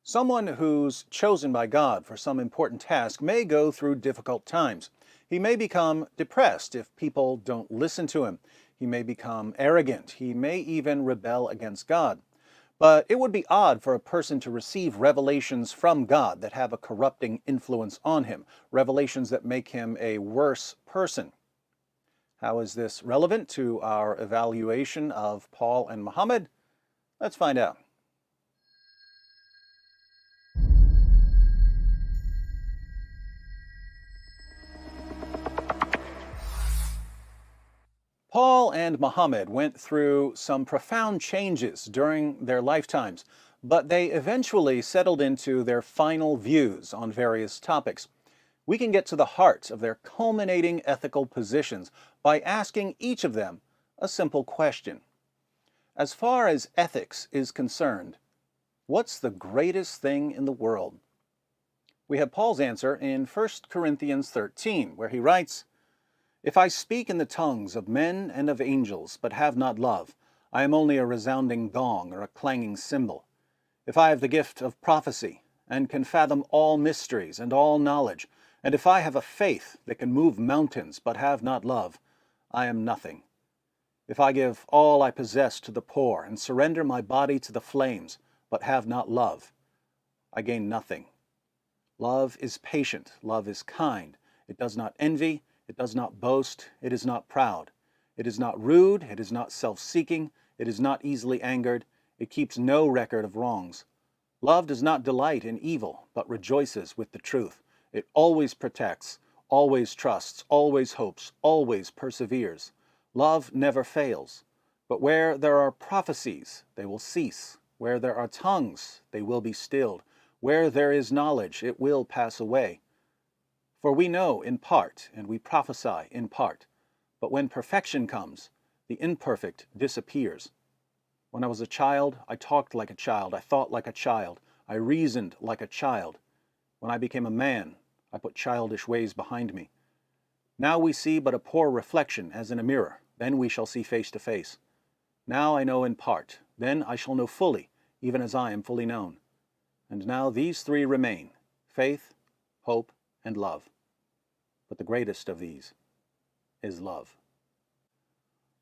Someone who's chosen by God for some important task may go through difficult times. He may become depressed if people don't listen to him. He may become arrogant. He may even rebel against God. But it would be odd for a person to receive revelations from God that have a corrupting influence on him, revelations that make him a worse person. How is this relevant to our evaluation of Paul and Muhammad? Let's find out. Paul and Muhammad went through some profound changes during their lifetimes, but they eventually settled into their final views on various topics. We can get to the heart of their culminating ethical positions by asking each of them a simple question. As far as ethics is concerned, what's the greatest thing in the world? We have Paul's answer in 1 Corinthians 13, where he writes, "If I speak in the tongues of men and of angels, but have not love, I am only a resounding gong or a clanging cymbal. If I have the gift of prophecy, and can fathom all mysteries and all knowledge, and if I have a faith that can move mountains, but have not love, I am nothing. If I give all I possess to the poor, and surrender my body to the flames, but have not love, I gain nothing. Love is patient, love is kind, it does not envy, it does not boast, it is not proud. It is not rude, it is not self-seeking, it is not easily angered, it keeps no record of wrongs. Love does not delight in evil, but rejoices with the truth. It always protects, always trusts, always hopes, always perseveres. Love never fails. But where there are prophecies, they will cease. Where there are tongues, they will be stilled. Where there is knowledge, it will pass away. For we know in part, and we prophesy in part. But when perfection comes, the imperfect disappears. When I was a child, I talked like a child, I thought like a child, I reasoned like a child. When I became a man, I put childish ways behind me. Now we see but a poor reflection as in a mirror, then we shall see face to face. Now I know in part, then I shall know fully, even as I am fully known. And now these three remain, faith, hope, and love. But the greatest of these is love."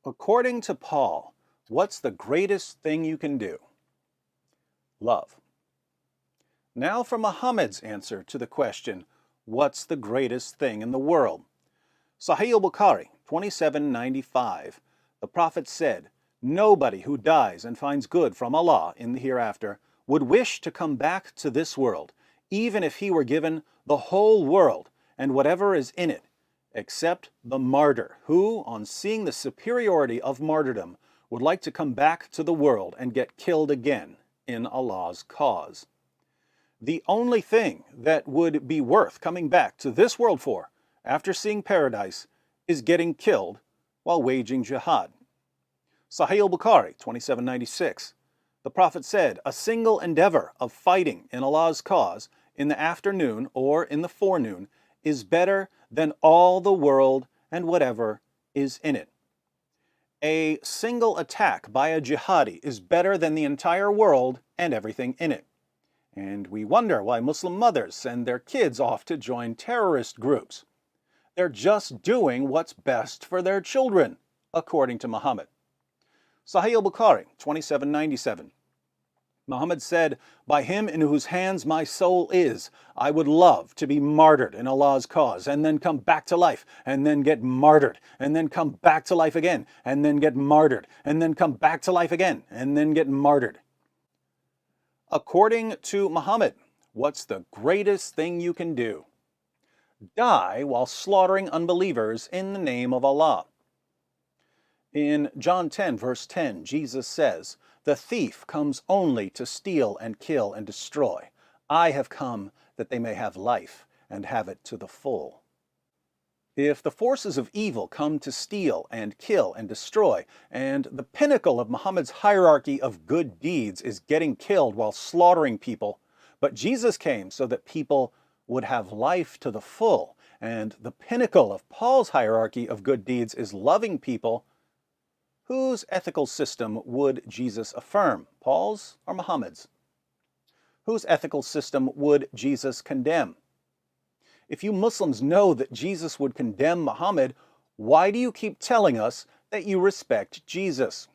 According to Paul, what's the greatest thing you can do? Love. Now for Muhammad's answer to the question, what's the greatest thing in the world? Sahih al-Bukhari, 2795, the Prophet said, "Nobody who dies and finds good from Allah in the hereafter would wish to come back to this world, even if he were given the whole world and whatever is in it, except the martyr, who, on seeing the superiority of martyrdom, would like to come back to the world and get killed again in Allah's cause." The only thing that would be worth coming back to this world for, after seeing paradise, is getting killed while waging jihad. Sahih al-Bukhari, 2796, the Prophet said, "A single endeavor of fighting in Allah's cause in the afternoon or in the forenoon is better than all the world and whatever is in it." A single attack by a jihadi is better than the entire world and everything in it. And we wonder why Muslim mothers send their kids off to join terrorist groups. They're just doing what's best for their children, according to Muhammad. Sahih al-Bukhari, 2797. Muhammad said, "By him in whose hands my soul is, I would love to be martyred in Allah's cause, and then come back to life, and then get martyred, and then come back to life again, and then get martyred, and then come back to life again, and then get martyred." According to Muhammad, what's the greatest thing you can do? Die while slaughtering unbelievers in the name of Allah. In John 10, verse 10, Jesus says, "The thief comes only to steal and kill and destroy. I have come that they may have life and have it to the full." If the forces of evil come to steal and kill and destroy, and the pinnacle of Muhammad's hierarchy of good deeds is getting killed while slaughtering people, but Jesus came so that people would have life to the full, and the pinnacle of Paul's hierarchy of good deeds is loving people, whose ethical system would Jesus affirm, Paul's or Muhammad's? Whose ethical system would Jesus condemn? If you Muslims know that Jesus would condemn Muhammad, why do you keep telling us that you respect Jesus?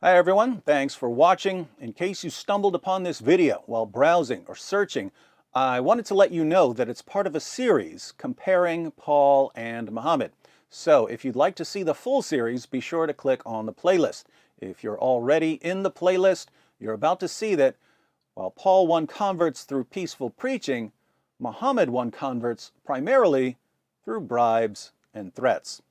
Hi everyone, thanks for watching. In case you stumbled upon this video while browsing or searching, I wanted to let you know that it's part of a series comparing Paul and Muhammad. So if you'd like to see the full series, be sure to click on the playlist. If you're already in the playlist, you're about to see that while Paul won converts through peaceful preaching, Muhammad won converts primarily through bribes and threats.